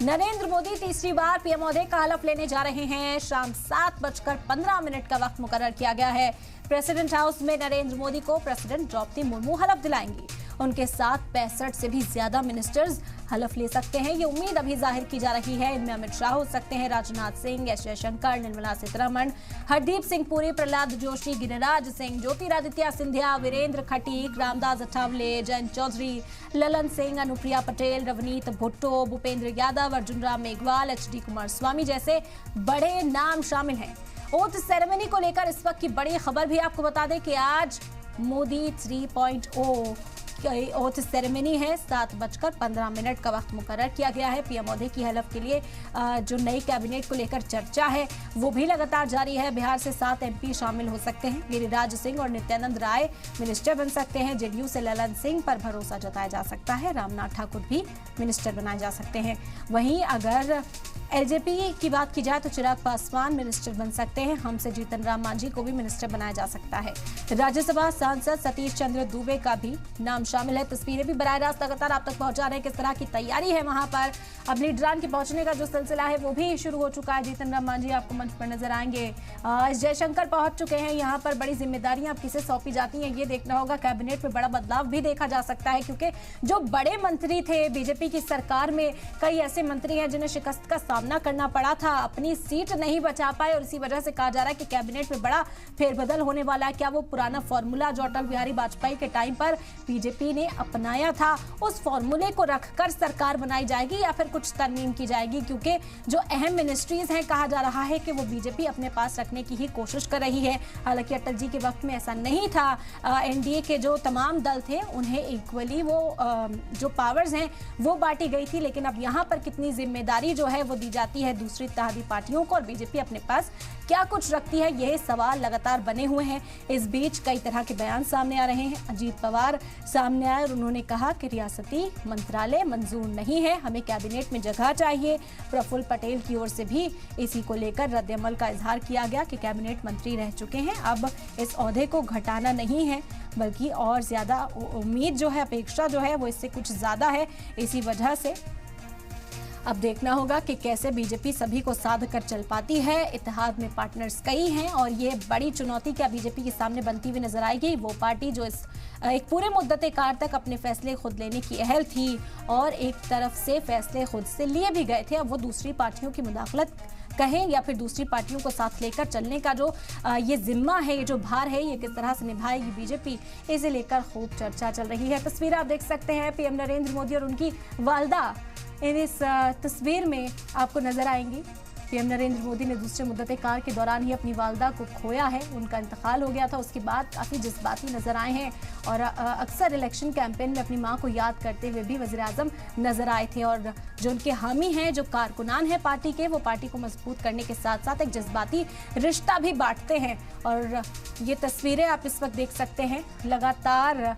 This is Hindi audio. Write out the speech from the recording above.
नरेंद्र मोदी तीसरी बार पीएम ओहदे का हलफ लेने जा रहे हैं। शाम 7:15 का वक्त मुकर्रर किया गया है। प्रेसिडेंट हाउस में नरेंद्र मोदी को प्रेसिडेंट द्रौपदी मुर्मू हलफ दिलाएंगी। उनके साथ 65 से भी ज्यादा मिनिस्टर्स हलफ ले सकते हैं, ये उम्मीद अभी जाहिर की जा रही है। इनमें अमित शाह हो सकते हैं, राजनाथ सिंह, एस जयशंकर, निर्मला सीतारमण, हरदीप सिंह पुरी, प्रहलाद जोशी, गिरिराज सिंह, ज्योतिरादित्य सिंधिया, वीरेंद्र खटीक, रामदास अठावले, जयंत चौधरी, ललन सिंह, अनुप्रिया पटेल, रवनीत भुट्टो, भूपेंद्र यादव, अर्जुन राम मेघवाल, HD कुमारस्वामी जैसे बड़े नाम शामिल हैं। ओथ सेरेमनी को लेकर इस वक्त की बड़ी खबर भी आपको बता दें कि आज मोदी 3.0 ओथ सेरेमनी है। 7:15 का वक्त मुकर्रर किया गया है। पीएम मोदी की हलफ के लिए जो नई कैबिनेट को लेकर चर्चा है वो भी लगातार जारी है। बिहार से 7 MP शामिल हो सकते हैं। गिरिराज सिंह और नित्यानंद राय मिनिस्टर बन सकते हैं। जेडीयू से ललन सिंह पर भरोसा जताया जा सकता है। रामनाथ ठाकुर भी मिनिस्टर बनाए जा सकते हैं। वहीं अगर एलजेपी की बात की जाए तो चिराग पासवान मिनिस्टर बन सकते हैं। हमसे जीतन राम मांझी को भी मिनिस्टर बनाया जा सकता है। राज्यसभा सांसद सतीश चंद्र दुबे का भी नाम शामिल है। तस्वीरें भी बराह रास्त लगातार आप तक पहुंचा रहे हैं किस तरह की तैयारी है वहां पर। अब लीडरान के पहुंचने का जो सिलसिला है वो भी शुरू हो चुका है। जीतन राम मांझी आपको मंच पर नजर आएंगे। एस जयशंकर पहुंच चुके हैं। यहाँ पर बड़ी जिम्मेदारियां अब किसे सौंपी जाती हैं ये देखना होगा। कैबिनेट में बड़ा बदलाव भी देखा जा सकता है क्योंकि जो बड़े मंत्री थे बीजेपी की सरकार में, कई ऐसे मंत्री हैं जिन्हें शिकस्त का सामना करना पड़ा था, अपनी सीट नहीं बचा पाए और इसी वजह से कहा जा रहा है कि कैबिनेट में बड़ा फेरबदल होने वाला है। क्या वो पुराना फॉर्मूला जो अटल बिहारी वाजपेयी के टाइम पर बीजेपी ने अपनाया था उस फॉर्मूले को रखकर सरकार बनाई जाएगी या फिर कुछ तरमीम की जाएगी? क्योंकि जो अहम मिनिस्ट्रीज हैं कहा जा रहा है कि वो बीजेपी अपने पास रखने की ही कोशिश कर रही है। हालांकि अटल जी के वक्त में ऐसा नहीं था। एनडीए के जो तमाम दल थे उन्हें इक्वली वो जो पावर्स हैं वो बांटी गई थी। लेकिन अब यहाँ पर कितनी जिम्मेदारी जो है वो दी जाती है दूसरी इत्तेहादी पार्टियों को और बीजेपी अपने पास क्या कुछ रखती है, यह सवाल लगातार बने हुए हैं। इस बीच कई तरह के बयान सामने आ रहे हैं। अजीत पवार सामने आए और उन्होंने कहा कि रियासती मंत्रालय मंजूर नहीं है, हमें कैबिनेट में जगह चाहिए। प्रफुल्ल पटेल की ओर से भी इसी को लेकर रद्द-ए-अमल का इजहार किया गया कि कैबिनेट मंत्री रह चुके हैं, अब इस ओहदे को घटाना नहीं है बल्कि और ज्यादा उम्मीद जो है, अपेक्षा जो है वो इससे कुछ ज्यादा है। इसी वजह से अब देखना होगा कि कैसे बीजेपी सभी को साध कर चल पाती है। इत्तेहाद में पार्टनर्स कई हैं और ये बड़ी चुनौती क्या बीजेपी के सामने बनती हुई नजर आएगी। वो पार्टी जो इस एक पूरे मुद्दत-ए-कार तक अपने फैसले खुद लेने की अहल थी और एक तरफ से फैसले खुद से लिए भी गए थे, अब वो दूसरी पार्टियों की मुदाखलत कहें या फिर दूसरी पार्टियों को साथ लेकर चलने का जो ये जिम्मा है, ये जो भार है, ये किस तरह से निभाएगी बीजेपी, इसे लेकर खूब चर्चा चल रही है। तस्वीर आप देख सकते हैं पीएम नरेंद्र मोदी और उनकी वालदा इस तस्वीर में आपको नजर आएंगी। पीएम नरेंद्र मोदी ने दूसरे मुद्दत-ए-कार के दौरान ही अपनी वालदा को खोया है, उनका इंतकाल हो गया था। उसके बाद काफ़ी जज्बाती नजर आए हैं और अक्सर इलेक्शन कैंपेन में अपनी मां को याद करते हुए भी वज़ीर-ए-आज़म नजर आए थे। और जो उनके हामी हैं, जो कारकुनान हैं पार्टी के, वो पार्टी को मजबूत करने के साथ साथ एक जज्बाती रिश्ता भी बांटते हैं। और ये तस्वीरें आप इस वक्त देख सकते हैं। लगातार